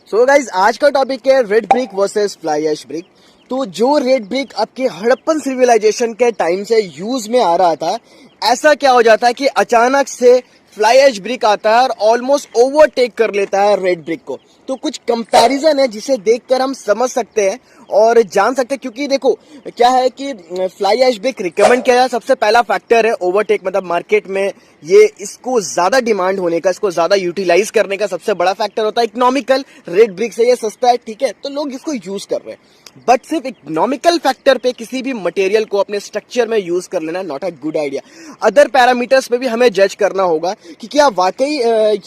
So guys आज का topic है red brick versus fly ash brick. तो जो रेड ब्रिक आपके हड़प्पन सिविलाइजेशन के टाइम से यूज में आ रहा था, ऐसा क्या हो जाता है कि अचानक से फ्लाई ऐश ब्रिक आता है और ऑलमोस्ट ओवरटेक कर लेता है रेड ब्रिक को। तो कुछ कंपैरिजन है जिसे देखकर हम समझ सकते हैं और जान सकते हैं, क्योंकि देखो क्या है कि फ्लाई ऐश ब्रिक रिकमेंड किया जाए, सबसे पहला फैक्टर है ओवरटेक, मतलब मार्केट में ये इसको ज्यादा डिमांड होने का, इसको ज्यादा यूटिलाइज करने का सबसे बड़ा फैक्टर होता है इकोनॉमिकल। रेड ब्रिक से ये सस्ता है, ठीक है, तो लोग इसको यूज कर रहे हैं। बट सिर्फ इकोनॉमिकल फैक्टर पे किसी भी मटेरियल को अपने स्ट्रक्चर में यूज कर लेना not a good idea. Other parameters पे भी हमें जज करना होगा कि क्या वाकई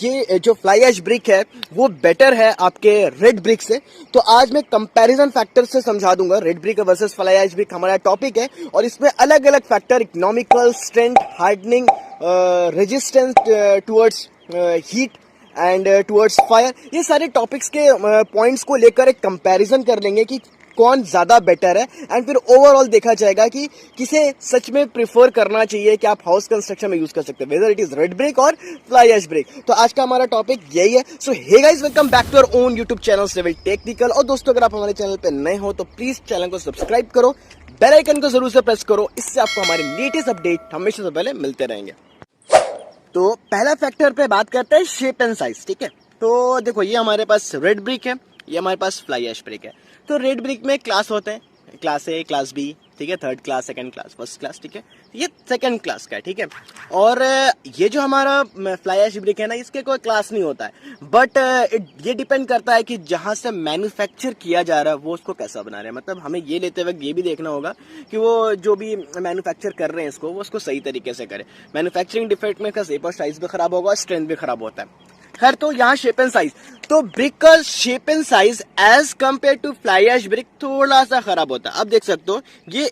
ये जो फ्लाई ऐश ब्रिक है वो बेटर है आपके रेड ब्रिक से। तो आज मैं कंपैरिजन फैक्टर से समझा दूंगा। Red brick versus fly ash brick हमारा टॉपिक है और इसमें अलग अलग factor, economical, strength, hardening, resistance towards heat and towards fire, ये सारे टॉपिक्स के पॉइंट्स को लेकर एक कंपैरिजन कर लेंगे कि कौन ज्यादा बेटर है। एंड फिर ओवरऑल देखा जाएगा कि किसे सच में प्रिफर करना चाहिए कि आप हाउस कंस्ट्रक्शन में यूज कर सकते हैं, whether it is red brick और फ्लाई ऐश ब्रिक। तो आज का हमारा टॉपिक यही है। So hey guys, welcome back to our own YouTube channel civil technical. और दोस्तों, अगर आप हमारे चैनल पे नए हो तो प्लीज चैनल को सब्सक्राइब करो, बेल आइकन को जरूर से प्रेस करो, इससे आपको हमारे लेटेस्ट अपडेट हमेशा से पहले मिलते रहेंगे। तो पहला फैक्टर पे बात करते हैं शेप एंड साइज, ठीक है। तो देखो, ये हमारे पास रेड ब्रिक है, ये हमारे पास फ्लाई ऐश ब्रिक है। तो रेड ब्रिक में क्लास होते हैं, क्लास ए, क्लास बी, ठीक है, third class, second class, first class, ठीक है, ये सेकंड क्लास का है, ठीक है। और ये जो हमारा फ्लाई ऐश ब्रिक है ना, इसके कोई क्लास नहीं होता है, बट ये डिपेंड करता है कि जहां से मैन्युफैक्चर किया जा रहा है वो उसको कैसा बना रहे हैं। मतलब हमें ये लेते वक्त ये भी देखना होगा कि वो जो भी मैन्युफैक्चर कर रहे हैं इसको, वो उसको सही तरीके से करे। मैन्युफैक्चरिंग डिफेक्ट में शेप और साइज भी खराब होगा, स्ट्रेंथ भी खराब होता है। खैर, तो यहाँ शेप एंड साइज, तो ब्रिक का shape and size as compare to fly ash brick थोड़ा सा खराब होता है। अब देख सकते हो ये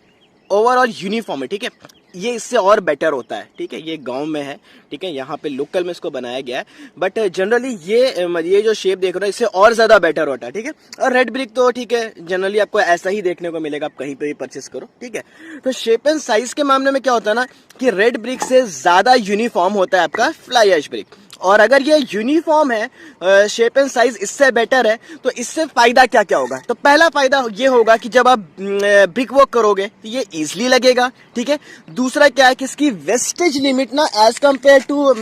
ओवरऑल यूनिफॉर्म है, ठीक है, ये इससे और बेटर होता है, ठीक है। ये गांव में है, ठीक है, यहाँ पे लोकल में इसको बनाया गया है, बट जनरली ये जो शेप देख रहे हो इससे और ज्यादा बेटर होता है, ठीक है। और रेड ब्रिक तो ठीक है, जनरली आपको ऐसा ही देखने को मिलेगा, आप कहीं पे भी परचेस करो, ठीक है। तो शेप एंड साइज के मामले में क्या होता है ना कि रेड ब्रिक से ज्यादा यूनिफॉर्म होता है आपका फ्लाई ऐश ब्रिक। और अगर ये यूनिफॉर्म है, शेप एंड साइज इससे बेटर है, तो इससे फायदा क्या क्या होगा। तो पहला फायदा ये होगा कि जब आप ब्रिक वर्क करोगे तो ये इजिली लगेगा, ठीक है। दूसरा क्या है कि इसकी वेस्टेज लिमिट ना as compare to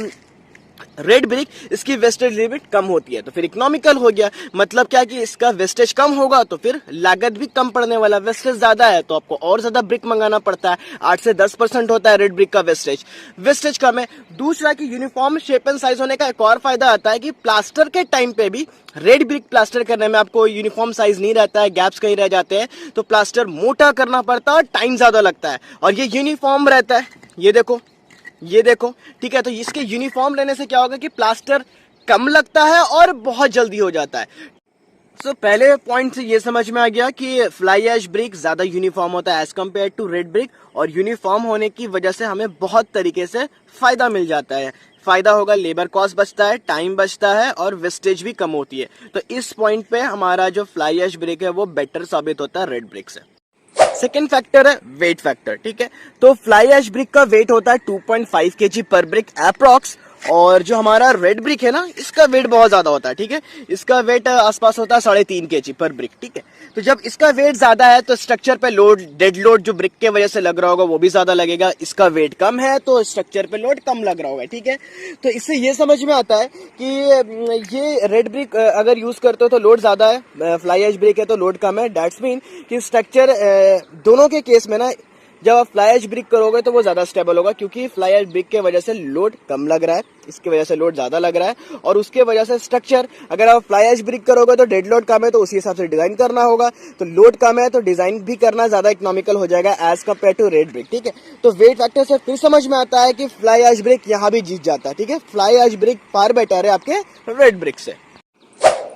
red brick, इसकी वेस्टेज लिमिट कम होती है, तो फिर इकोनॉमिकल हो गया। मतलब क्या कि इसका वेस्टेज कम होगा तो फिर लागत भी कम पड़ने वाला। वेस्टेज ज्यादा है तो आपको और ज्यादा ब्रिक मंगाना पड़ता है, 8 से 10% होता है रेड ब्रिक का वेस्टेज कम है। दूसरा कि यूनिफॉर्म शेप एंड साइज होने का एक और फायदा आता है कि प्लास्टर के टाइम पे भी रेड ब्रिक प्लास्टर करने में आपको यूनिफॉर्म साइज नहीं रहता है, गैप्स कहीं रह जाते हैं, तो प्लास्टर मोटा करना पड़ता है और टाइम ज्यादा लगता है। और ये यूनिफॉर्म रहता है, ये देखो, ठीक है। तो इसके यूनिफॉर्म रहने से क्या होगा कि प्लास्टर कम लगता है और बहुत जल्दी हो जाता है। सो पहले पॉइंट से ये समझ में आ गया कि फ्लाई ऐश ब्रिक ज्यादा यूनिफॉर्म होता है as compare to red brick, और यूनिफॉर्म होने की वजह से हमें बहुत तरीके से फायदा मिल जाता है। फायदा होगा, लेबर कॉस्ट बचता है, टाइम बचता है और वेस्टेज भी कम होती है। तो इस पॉइंट पे हमारा जो फ्लाई ऐश ब्रिक है वो बेटर साबित होता है रेड ब्रिक से। सेकेंड फैक्टर है वेट फैक्टर, ठीक है। तो फ्लाई ऐश ब्रिक का वेट होता है 2.5 kg पर ब्रिक अप्रॉक्स, और जो हमारा रेड ब्रिक है ना, इसका वेट बहुत ज्यादा होता है, ठीक है। इसका वेट आसपास होता है 3.5 kg पर ब्रिक, ठीक है। तो जब इसका वेट ज्यादा है तो स्ट्रक्चर पे लोड, डेड लोड जो ब्रिक के वजह से लग रहा होगा वो भी ज्यादा लगेगा। इसका वेट कम है तो स्ट्रक्चर पे लोड कम लग रहा होगा, ठीक है। तो इससे ये समझ में आता है कि ये रेड ब्रिक अगर यूज करते हो तो लोड ज्यादा है, फ्लाई ऐश ब्रिक है तो लोड कम है। दैट्स मीन कि स्ट्रक्चर दोनों के केस में ना, जब आप फ्लाई ऐश ब्रिक करोगे तो वो ज्यादा स्टेबल होगा, क्योंकि फ्लाई ऐश ब्रिक के वजह से लोड कम लग रहा है, इसकी वजह से लोड ज्यादा लग रहा है। और उसके वजह से स्ट्रक्चर, अगर आप फ्लाई ऐश ब्रिक करोगे तो डेड लोड कम है तो उसी हिसाब से डिजाइन करना होगा, तो लोड कम है तो डिजाइन भी करना ज्यादा इकोनॉमिकल हो जाएगा as compare to red brick, ठीक है। तो वेट फैक्टर से फिर समझ में आता है कि फ्लाई ऐश ब्रिक यहाँ भी जीत जाता है, ठीक है। Fly ash brick far better है आपके रेड ब्रिक से।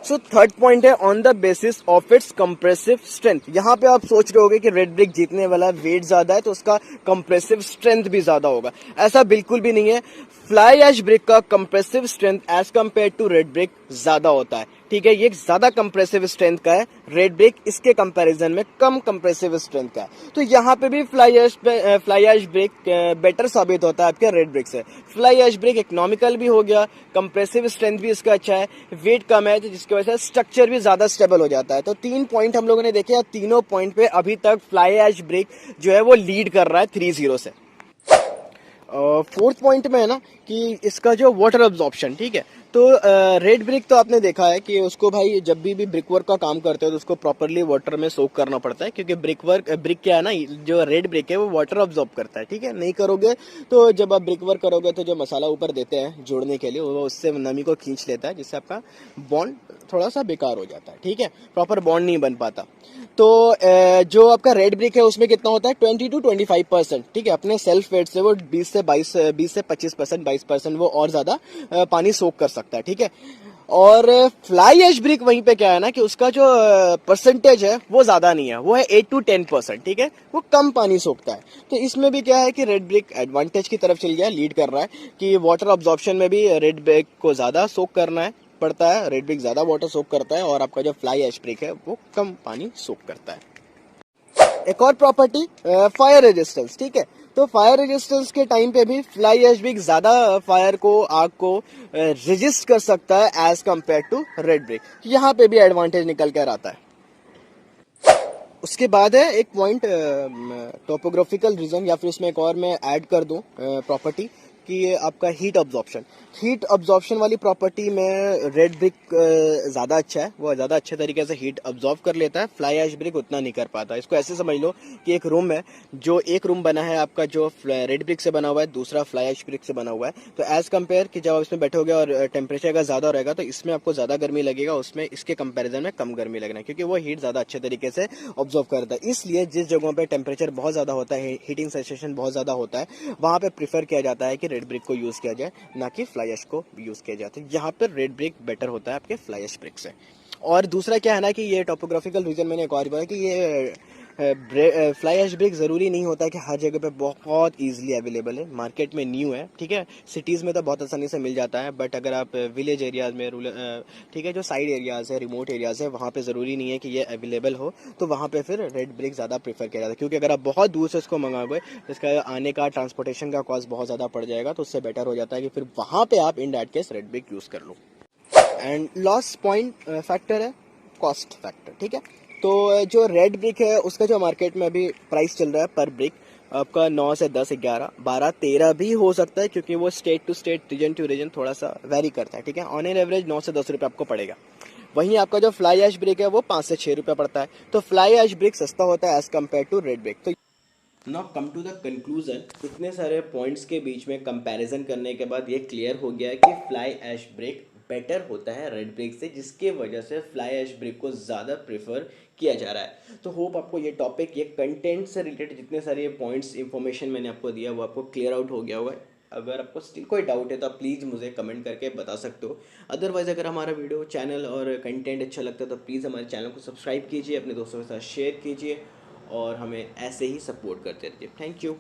सो थर्ड पॉइंट है on the basis of its compressive strength. यहाँ पे आप सोच रहे होगे कि रेड ब्रिक जीतने वाला वेट ज्यादा है तो उसका कंप्रेसिव स्ट्रेंथ भी ज्यादा होगा। ऐसा बिल्कुल भी नहीं है। फ्लाई ऐश ब्रिक का compressive strength as compare to red brick ज्यादा होता है, ठीक है, ये ज़्यादा कंप्रेसिव स्ट्रेंथ का है, रेड ब्रिक इसके कंपैरिजन में कम कंप्रेसिव स्ट्रेंथ का है। तो यहाँ पे भी फ्लाई ऐश ब्रिक बेटर साबित होता है आपके रेड ब्रिक से। फ्लाई ऐश ब्रिक इकोनॉमिकल भी हो गया, कंप्रेसिव स्ट्रेंथ भी इसका अच्छा है, वेट कम है, तो जिसकी वजह से स्ट्रक्चर भी ज़्यादा स्टेबल हो जाता है। तो 3 पॉइंट हम लोगों ने देखे, और तीनों पॉइंट पे अभी तक फ्लाई ऐश ब्रिक जो है वो लीड कर रहा है 3-0 से। फोर्थ पॉइंट में है ना कि इसका जो वाटर अब्जॉर्प्शन, ठीक है, तो रेड ब्रिक तो आपने देखा है कि उसको भाई जब भी ब्रिक वर्क का काम करते हो तो उसको प्रॉपरली वाटर में सोक करना पड़ता है, क्योंकि ब्रिक क्या है ना, जो रेड ब्रिक है वो वाटर अब्जॉर्ब करता है, ठीक है। नहीं करोगे तो जब आप ब्रिक वर्क करोगे तो जो मसाला ऊपर देते हैं जोड़ने के लिए वो उससे नमी को खींच लेता है, जिससे आपका बॉन्ड थोड़ा सा बेकार हो जाता है, ठीक है, प्रॉपर बॉन्ड नहीं बन पाता। तो जो आपका रेड ब्रिक है उसमें कितना होता है 20-25%, ठीक है, अपने सेल्फ वेट से वो 20 से 22% वो और ज्यादा पानी सोक कर सकता है, ठीक है। और फ्लाई ऐश ब्रिक वहीं पे क्या है ना कि उसका जो परसेंटेज है वो ज्यादा नहीं है, वो है 8-10%, ठीक है, वो कम पानी सोखता है। तो इसमें भी क्या है कि रेड ब्रिक एडवांटेज की तरफ चल गया, लीड कर रहा है कि वाटर अब्जॉर्प्शन में भी रेड ब्रिक को ज्यादा सोक करना है पड़ता है, रेड ब्रिक ज्यादा वाटर सोक करता है, और आपका जो फ्लाई ऐश ब्रिक है वो कम पानी सोक करता है। एक और प्रॉपर्टी फायर रेजिस्टेंस, ठीक है। तो फायर रेजिस्टेंस के टाइम पे भी फ्लाई ऐश ब्रिक ज्यादा फायर को, आग को रेजिस्ट कर सकता है as compare to red brick. यहाँ पे भी एडवांटेज निकल कर आता है। उसके बाद है एक पॉइंट टोपोग्राफिकल रीजन, या फिर उसमें एक और मैं ऐड कर दूं प्रॉपर्टी कि ये आपका हीट अब्जॉर्प्शन वाली प्रॉपर्टी में रेड ब्रिक ज़्यादा अच्छा है, वो ज़्यादा अच्छे तरीके से हीट अब्जॉर्ब कर लेता है, फ्लाई ऐश ब्रिक उतना नहीं कर पाता। इसको ऐसे समझ लो कि एक रूम है, जो एक रूम बना है आपका जो रेड ब्रिक से बना हुआ है, दूसरा फ्लाई ऐश ब्रिक से बना हुआ है। तो एज कम्पेयर कि जब आप इसमें बैठोगे और टेम्परेचर का ज़्यादा रहेगा तो इसमें आपको ज़्यादा गर्मी लगेगा, उसमें इसके कंपेरिजन में कम गर्मी लगना है, क्योंकि वो हीट ज़्यादा अच्छे तरीके से ऑब्जर्व करता है। इसलिए जिस जगहों पे टेम्परेचर बहुत ज़्यादा होता है, हीटिंग सेंसेशन बहुत ज़्यादा होता है, वहाँ पे प्रीफर किया जाता है कि रेड ब्रिक को यूज़ किया जाए, ना कि फ्लाई ऐश को यूज़ किया जाता है। यहाँ पर रेड ब्रिक बेटर होता है आपके फ्लाई ऐश ब्रिक से। और दूसरा क्या है ना कि ये टोपोग्राफिकल रीजन मैंने एक और बोला कि ये फ्लाई ऐश ब्रिक ज़रूरी नहीं होता है कि हर जगह पे बहुत ईजिली अवेलेबल है, मार्केट में न्यू है, ठीक है, सिटीज़ में तो बहुत आसानी से मिल जाता है, बट अगर आप विलेज एरियाज़ में ठीक है, जो साइड एरियाज़ है, रिमोट एरियाज़ है, वहाँ पे ज़रूरी नहीं है कि ये अवेलेबल हो, तो वहाँ पे फिर रेड ब्रिक ज़्यादा प्रीफर किया जाता है, क्योंकि अगर आप बहुत दूर से इसको मंगाओगे तो इसका आने का ट्रांसपोर्टेशन का कॉस्ट बहुत ज़्यादा पड़ जाएगा, तो उससे बेटर हो जाता है कि फिर वहाँ पर आप in that case red brick use कर लो। एंड लास्ट पॉइंट फैक्टर है कॉस्ट फैक्टर, ठीक है। तो जो रेड ब्रिक है उसका जो मार्केट में अभी प्राइस चल रहा है पर ब्रिक आपका 9 से 10, 11, 12, 13 भी हो सकता है, क्योंकि वो state to state, region to region थोड़ा सा वेरी करता है, ठीक है। ऑन एन एवरेज 9 से 10 रुपये आपको पड़ेगा। वहीं आपका जो फ्लाई ऐश ब्रिक है वो 5 से 6 रुपये पड़ता है। तो फ्लाई ऐश ब्रिक सस्ता होता है as compare to red brick. तो now come to the conclusion, इतने सारे पॉइंट्स के बीच में कंपैरिजन करने के बाद ये क्लियर हो गया है कि फ्लाई ऐश ब्रिक बेटर होता है रेड ब्रिक से, जिसके वजह से फ्लाई ऐश ब्रिक को ज़्यादा प्रेफर किया जा रहा है। तो होप आपको ये टॉपिक, ये कंटेंट से रिलेटेड जितने सारे पॉइंट्स इन्फॉर्मेशन मैंने आपको दिया वो आपको क्लियर आउट हो गया होगा। अगर आपको स्टिल कोई डाउट है तो आप प्लीज़ मुझे कमेंट करके बता सकते हो। अदरवाइज़ अगर हमारा वीडियो, चैनल और कंटेंट अच्छा लगता है तो प्लीज़ हमारे चैनल को सब्सक्राइब कीजिए, अपने दोस्तों के साथ शेयर कीजिए और हमें ऐसे ही सपोर्ट करते रहिए। Thank you.